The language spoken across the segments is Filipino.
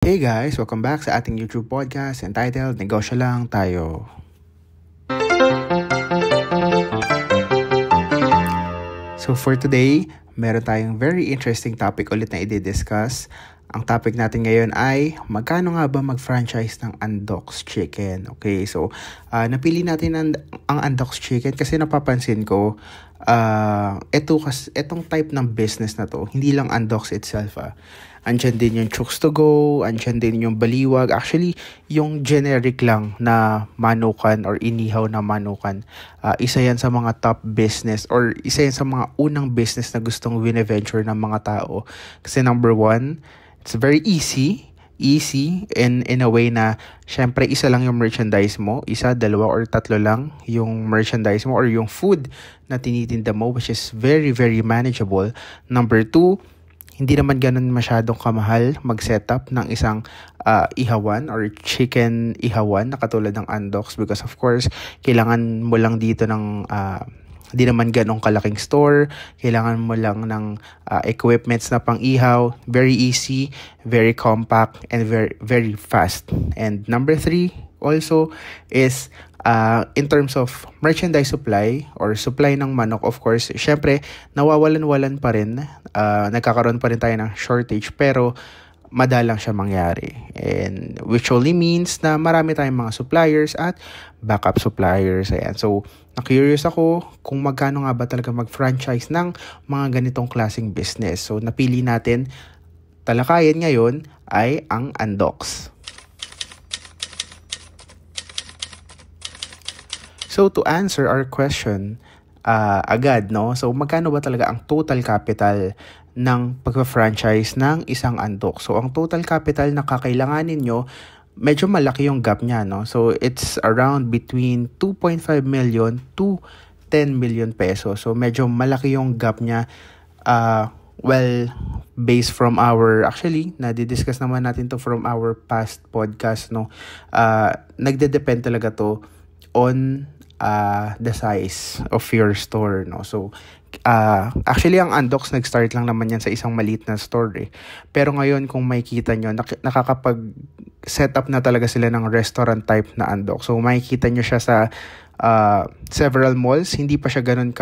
Hey guys! Welcome back sa ating YouTube podcast entitled Negosyo Lang Tayo. So for today, meron tayong very interesting topic ulit na i-discuss. Ang topic natin ngayon ay magkano nga ba mag-franchise ng Andox Chicken? Okay, so napili natin ang Andox Chicken kasi napapansin ko etong type ng business na to, hindi lang Andox itself Andyan din yung Chooks to Go, andyan din yung Baliwag. Actually, yung generic lang na manukan or inihaw na manukan. Isa yan sa mga top business or isa yan sa mga unang business na gustong wine-venture ng mga tao. Kasi number one, it's very easy in a way na syempre isa lang yung merchandise mo, isa, dalawa or tatlo lang yung merchandise mo or yung food na tinitinda mo, which is very very manageable. Number two, hindi naman ganun masyadong kamahal mag-setup ng isang ihawan or chicken ihawan na katulad ng Andox because of course, kailangan mo lang dito ng hindi naman ganong kalaking store. Kailangan mo lang ng equipments na pang-ihaw. Very easy, very compact, and very, very fast. And number three also is in terms of merchandise supply or supply ng manok, of course, syempre, nawawalan-walan pa rin. Nagkakaroon pa rin tayo ng shortage pero madalang siya mangyari. And which only means na marami tayong mga suppliers at backup suppliers. Ayan. So, na-curious ako kung magkano nga ba talaga mag-franchise ng mga ganitong klaseng business. So, napili natin talakayin ngayon ay ang Andox. So, to answer our question agad, no? So, magkano ba talaga ang total capital ng pag-franchise ng isang Andox? So, ang total capital na kakailanganin nyo, medyo malaki yung gap niya, no? So, it's around between 2.5 million to 10 million pesos. So, medyo malaki yung gap niya. Based from actually, na-discuss naman natin to from our past podcast, no? Nagde-depend talaga to on the size of your store, no? So actually ang Andox nag-start lang naman yan sa isang maliit na store pero ngayon kung makikita nyo nakakapag set up na talaga sila ng restaurant type na Andox. So makikita nyo siya sa several malls. Hindi pa siya ganun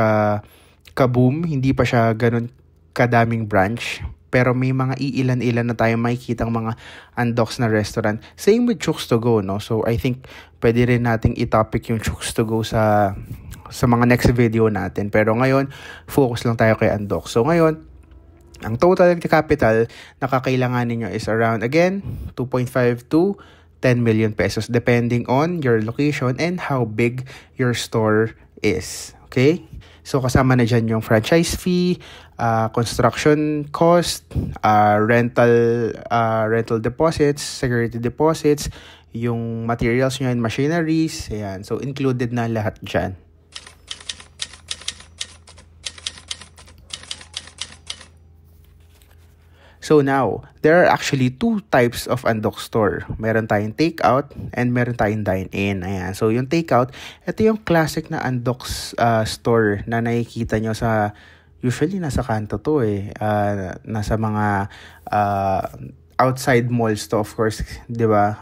ka-boom, hindi pa siya ganun kadaming branch, pero may mga iilan-ilan na tayo makikitang mga Andox na restaurant. Same with Chooks to Go, no? So, I think pwede rin nating i-topic yung Chooks to Go sa mga next video natin. Pero ngayon, focus lang tayo kay Andox. So, ngayon, ang total capital na kakailanganin nyo is around, again, 2.5 to 10 million pesos depending on your location and how big your store is. Okay? So, kasama na dyan yung franchise fee, construction cost, rental deposits, security deposits, yung materials nyo and machineries. Ayan. So, included na lahat dyan. So now, there are actually two types of Andox store. Meron tayong takeout and meron tayong dine-in. Ayan. So yung takeout, ito yung classic na Andox store na nakikita nyo sa, usually nasa kanto to nasa mga outside malls to, of course, di ba?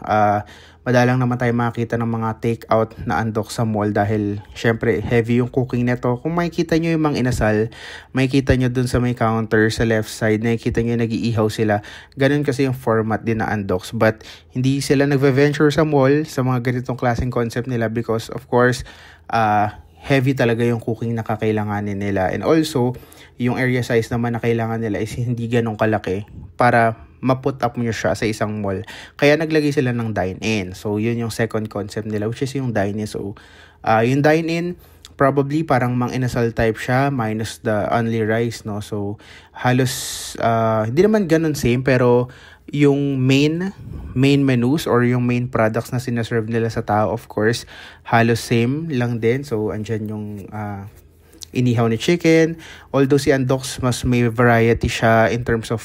Madalang naman tayo makikita ng mga take-out na Andox sa mall dahil syempre heavy yung cooking nito. Kung makikita nyo yung Mang Inasal, makikita nyo dun sa may counter sa left side, nakikita nyo nag-iihaw sila. Ganun kasi yung format din na Andox. But hindi sila nagve-venture sa mall sa mga ganitong klaseng concept nila because of course, heavy talaga yung cooking na kakailanganin nila. And also, yung area size naman na kailangan nila is hindi ganun kalaki para ma-put up nyo siya sa isang mall. Kaya naglagay sila ng dine-in. So, yun yung second concept nila, which is yung dine-in. So, yung dine-in, probably parang Mang Inasal type siya, minus the only rice, no? So, halos, hindi naman ganun same, pero yung main menus or yung main products na sinaserve nila sa tao, of course, halos same lang din. So, andyan yung inihaw ni chicken. Although si Andox, mas may variety siya in terms of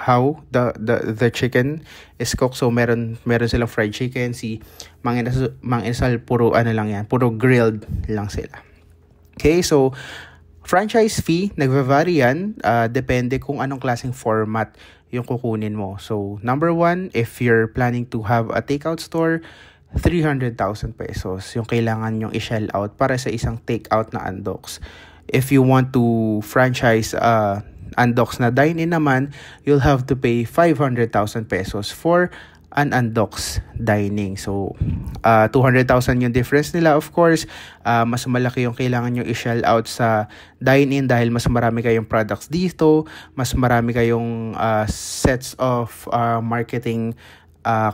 how the chicken is cooked. So meron silang fried chicken. Si Mang Inasal puro lang yan, puro grilled lang sila. Okay, so Franchise fee, nagva-vary yan. Depende kung anong klaseng format yung kukunin mo. So, number one, if you're planning to have a takeout store, 300,000 pesos yung kailangan yung i-shell out para sa isang takeout na Andox. If you want to franchise Andox na dine-in naman, you'll have to pay 500,000 pesos for an Andox dining. So, 200,000 yung difference nila. Of course, mas malaki yung kailangan nyo i-shell out sa dine-in dahil mas marami kayong products dito, mas marami kayong sets of marketing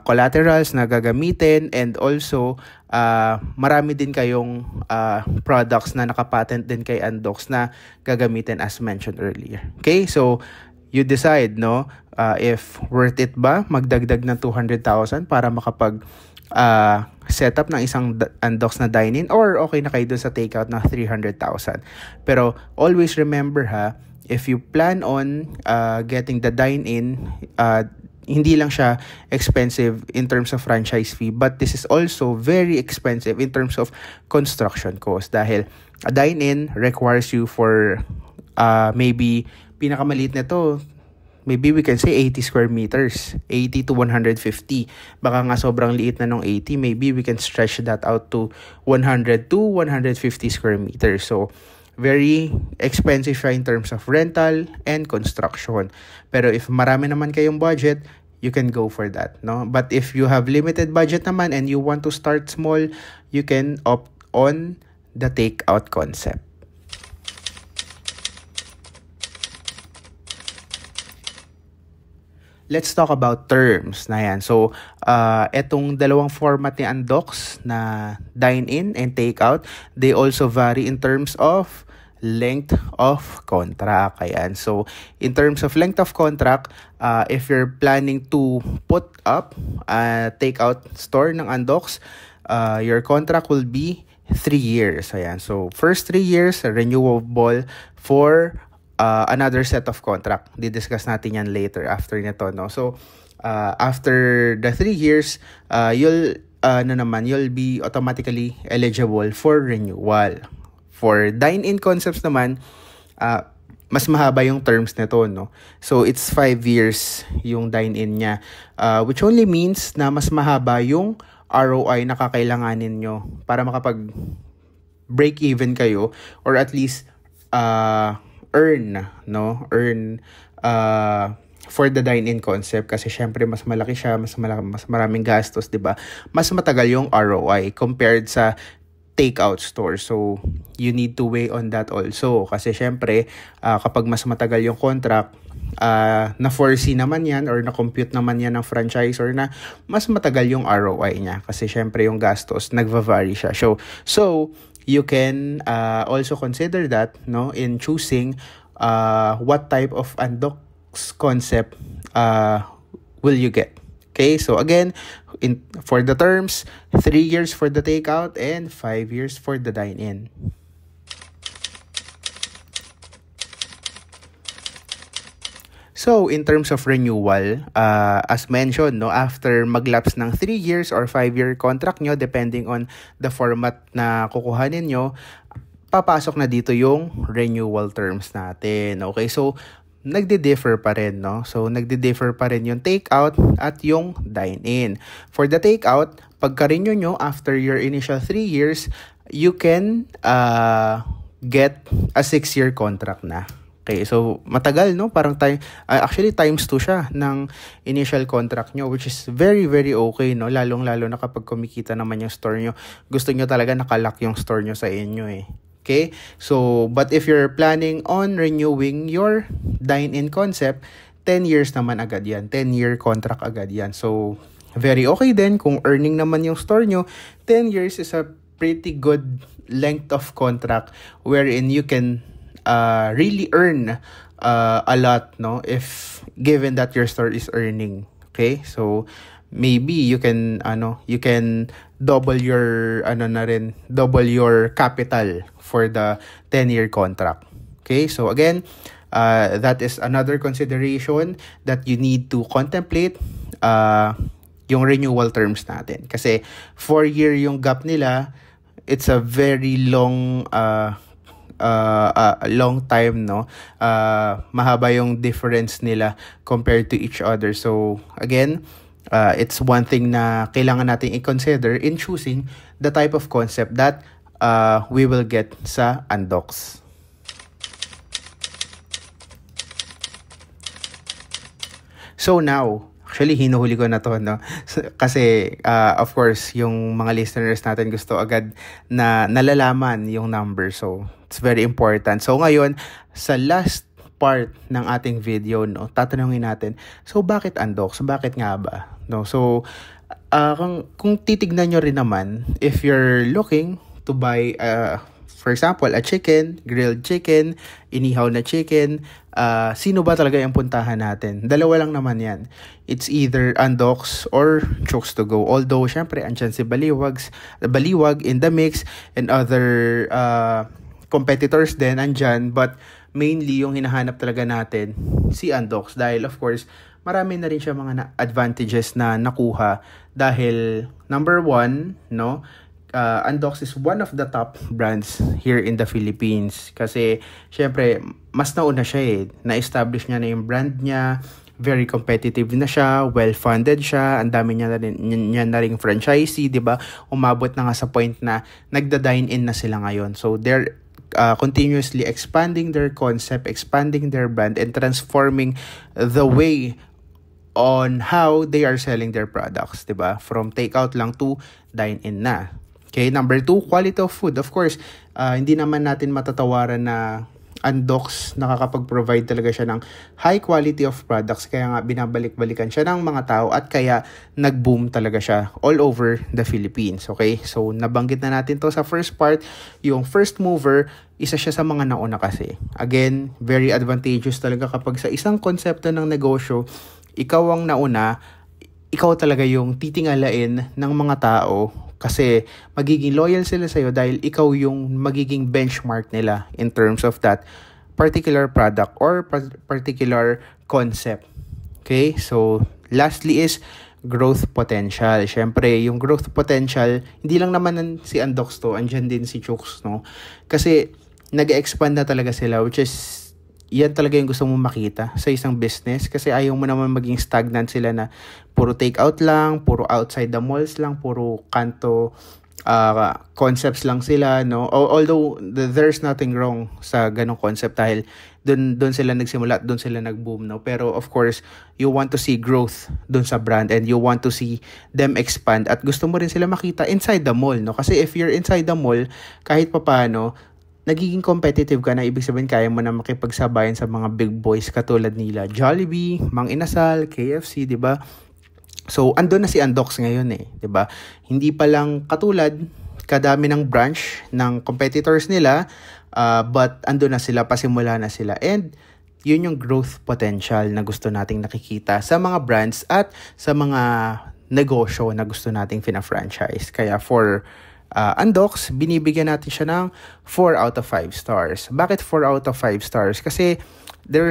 collaterals na gagamitin, and also marami din kayong products na nakapatent din kay Andox na gagamitin as mentioned earlier. Okay, so you decide, no, if worth it ba magdagdag ng 200,000 para makapag setup ng isang Andox na dine-in, or okay na kayo dun sa takeout na 300,000. Pero always remember if you plan on getting the dine-in, hindi lang siya expensive in terms of franchise fee, but this is also very expensive in terms of construction cost dahil a dine-in requires you for maybe pinakamaliit nito, maybe we can say 80 square meters, 80 to 150. Baka nga sobrang liit na nung 80, maybe we can stretch that out to 100 to 150 square meters. So, very expensive siya in terms of rental and construction. Pero if marami naman kayong budget, you can go for that, no? But if you have limited budget naman and you want to start small, you can opt on the takeout concept. Let's talk about terms na yan. So, etong dalawang format ni Andox na dine-in and takeout, they also vary in terms of length of contract. Ayan. So, in terms of length of contract, if you're planning to put up a takeout store ng Andox, your contract will be 3 years. Ayan. So, first 3 years, renewable for another set of contract. Didiscuss natin yan later after nito, no? So, after the 3 years, you'll be automatically eligible for renewal. For dine-in concepts naman, mas mahaba yung terms nito, no? So, it's 5 years yung dine-in niya, which only means na mas mahaba yung ROI na kakailanganin nyo para makapag break even kayo, or at least earn for the dine-in concept, kasi syempre mas malaki siya, mas maraming gastos, 'di ba? Mas matagal yung ROI compared sa takeout store. So, you need to weigh on that also. Kasi syempre, kapag mas matagal yung contract, na-foresee naman yan or na-compute naman yan ng franchisor na mas matagal yung ROI niya. Kasi syempre yung gastos, nagva-vary siya. So you can also consider that, no, in choosing what type of Andox concept will you get. Okay, so again, for the terms, 3 years for the takeout and 5 years for the dine-in. So, in terms of renewal, as mentioned, no, after maglapse ng 3 years or 5-year contract nyo, depending on the format na kukuhanin nyo, papasok na dito yung renewal terms natin. Okay, so nagdi-differ pa rin, no? So, nagdi-differ pa rin yung takeout at yung dine-in. For the takeout, pagka-renew nyo after your initial 3 years, you can get a 6-year contract na. Okay, so matagal, no? Parang actually times 2 siya ng initial contract nyo, which is very, very okay, no? Lalong-lalo na kapag kumikita naman yung store nyo. Gusto nyo talaga nakalock yung store nyo sa inyo, eh. Okay, so but if you're planning on renewing your dine-in concept, 10 years naman agad yan. 10-year contract agad yan. So, very okay din kung earning naman yung store nyo. 10 years is a pretty good length of contract wherein you can really earn a lot, no? If given that your store is earning. Okay, so maybe you can double your double your capital for the 10-year contract. Okay, so again, that is another consideration that you need to contemplate, yung renewal terms natin, kasi 4-year yung gap nila. It's a very long a long time, no? Mahaba yung difference nila compared to each other. So again, it's one thing na kailangan natin i-consider in choosing the type of concept that we will get sa Undox. So now, actually, hinuhuli ko na to, no? Kasi, of course, yung mga listeners natin gusto agad na nalalaman yung number. So, it's very important. So, ngayon, sa last part ng ating video, no, tatanungin natin, so, bakit Undox? Bakit nga ba? No? So, kung titignan nyo rin naman, if you're looking to buy, for example, a chicken, grilled chicken, inihaw na chicken, sino ba talaga yung puntahan natin? Dalawa lang naman yan. It's either Undox or Chooks to Go. Although, syempre, andyan si Baliwag in the mix and other competitors din andyan. But mainly, yung hinahanap talaga natin, si Undox. Dahil, of course, marami na rin siya mga advantages na nakuha. Dahil, number one, no, Undox is one of the top brands here in the Philippines. Kasi, syempre, mas nauna siya eh. Na-establish niya na yung brand niya. Very competitive na siya. Well-funded siya. Ang dami niya na rin franchisee, di ba? Umabot na nga sa point na nagda-dine-in na sila ngayon. So, they're continuously expanding their concept, expanding their brand, and transforming the way on how they are selling their products, di ba? From takeout lang to dine-in na. Okay, number 2, quality of food. Of course, hindi naman natin matatawaran na Undox nakakapag-provide talaga siya ng high quality of products. Kaya nga binabalik-balikan siya ng mga tao at kaya nag-boom talaga siya all over the Philippines. Okay, so nabanggit na natin to sa first part. Yung first mover, isa siya sa mga nauna kasi. Again, very advantageous talaga kapag sa isang konsepto ng negosyo, ikaw ang nauna, ikaw talaga yung titingalain ng mga tao kasi magiging loyal sila sa'yo dahil ikaw yung magiging benchmark nila in terms of that particular product or particular concept. Okay? So, lastly is growth potential. Syempre, yung growth potential, hindi lang naman si Undox to, andyan din si Chooks, no? Kasi, nag-expand na talaga sila, which is yan talaga yung gusto mong makita sa isang business kasi ayaw mo naman maging stagnant sila na puro take-out lang, puro outside the malls lang, puro kanto concepts lang sila, no? Although there's nothing wrong sa ganong concept dahil doon sila nagsimula, doon sila nag-boom, no? Pero of course, you want to see growth doon sa brand and you want to see them expand at gusto mo rin sila makita inside the mall, no? Kasi if you're inside the mall, kahit papaano, nagiging competitive ka na, ibig sabihin kaya mo na makipagsabayan sa mga big boys katulad nila Jollibee, Mang Inasal, KFC, 'di ba? So andun na si Undox ngayon eh, 'di ba? Hindi pa lang katulad kadami ng branch ng competitors nila, but andun na sila, pasimula na sila. And yun yung growth potential na gusto nating nakikita sa mga brands at sa mga negosyo na gusto nating fina-franchise. Kaya for Undox, binibigyan natin siya ng 4 out of 5 stars. Bakit 4 out of 5 stars? Kasi there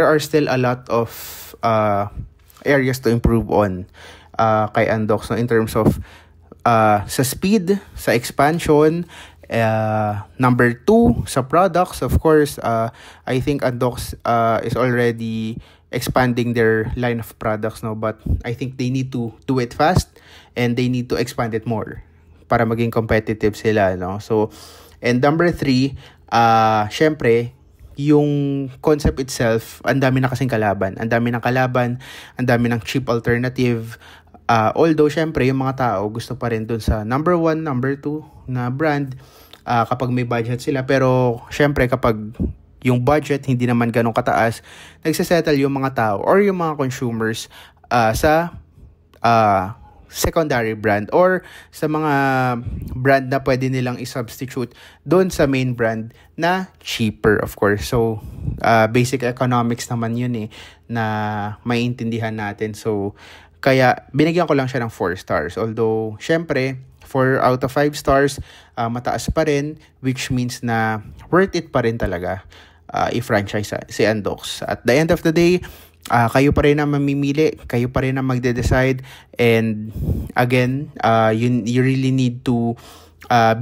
are still a lot of areas to improve on kay Undox, no? In terms of sa speed, sa expansion, number 2, sa products. Of course, I think Undox is already expanding their line of products, no? But I think they need to do it fast and they need to expand it more para maging competitive sila, no? So, and number 3, syempre, yung concept itself, ang dami na kasing kalaban. Ang dami ng kalaban, ang dami ng cheap alternative. Although, syempre, yung mga tao gusto pa rin dun sa number 1, number 2 na brand kapag may budget sila. Pero, syempre, kapag yung budget hindi naman ganun kataas, nagsisettle yung mga tao or yung mga consumers sa secondary brand or sa mga brand na pwede nilang i-substitute doon sa main brand na cheaper, of course. So, basic economics naman yun eh, na maiintindihan natin. So, kaya binigyan ko lang siya ng 4 stars. Although, syempre, 4 out of 5 stars, mataas pa rin, which means na worth it pa rin talaga i-franchise si Undox. At the end of the day, kayo pa rin na mamimili, kayo pa rin na magde-decide, and again, you really need to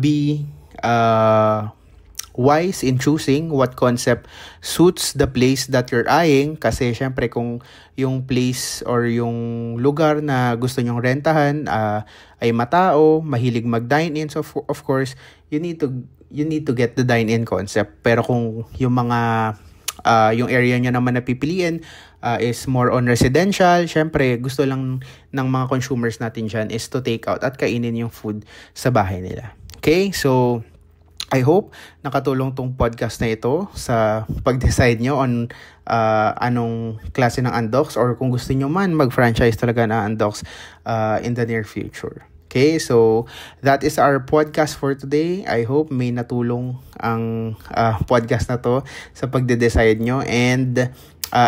be wise in choosing what concept suits the place that you're eyeing. Kasi syempre kung yung place or yung lugar na gusto nyong rentahan ay matao, mahilig mag-dine-in, so of course, you need to get the dine-in concept. Pero kung yung mga yung area nyo naman na pipiliin is more on residential, syempre gusto lang ng mga consumers natin dyan is to take out at kainin yung food sa bahay nila. Okay, so I hope nakatulong tong podcast na ito sa pag-decide nyo on anong klase ng Undocs, or kung gusto nyo man mag-franchise talaga na Undocs in the near future. Okay, so that is our podcast for today. I hope may natulong ang podcast na to sa pagde-decide nyo. And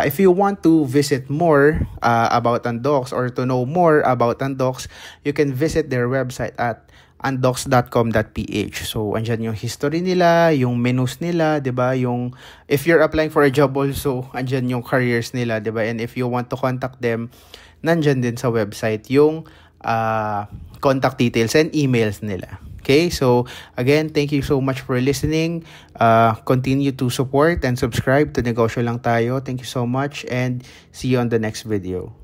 if you want to visit more about Undocs or to know more about Undocs, you can visit their website at undocs.com.ph. So, andyan yung history nila, yung menus nila, 'di ba? Yung if you're applying for a job also, andyan yung careers nila, 'di ba? And if you want to contact them, nandyan din sa website yung contact details and emails nila. Okay? So, again, thank you so much for listening. Continue to support and subscribe to Negosyo Lang Tayo. Thank you so much and see you on the next video.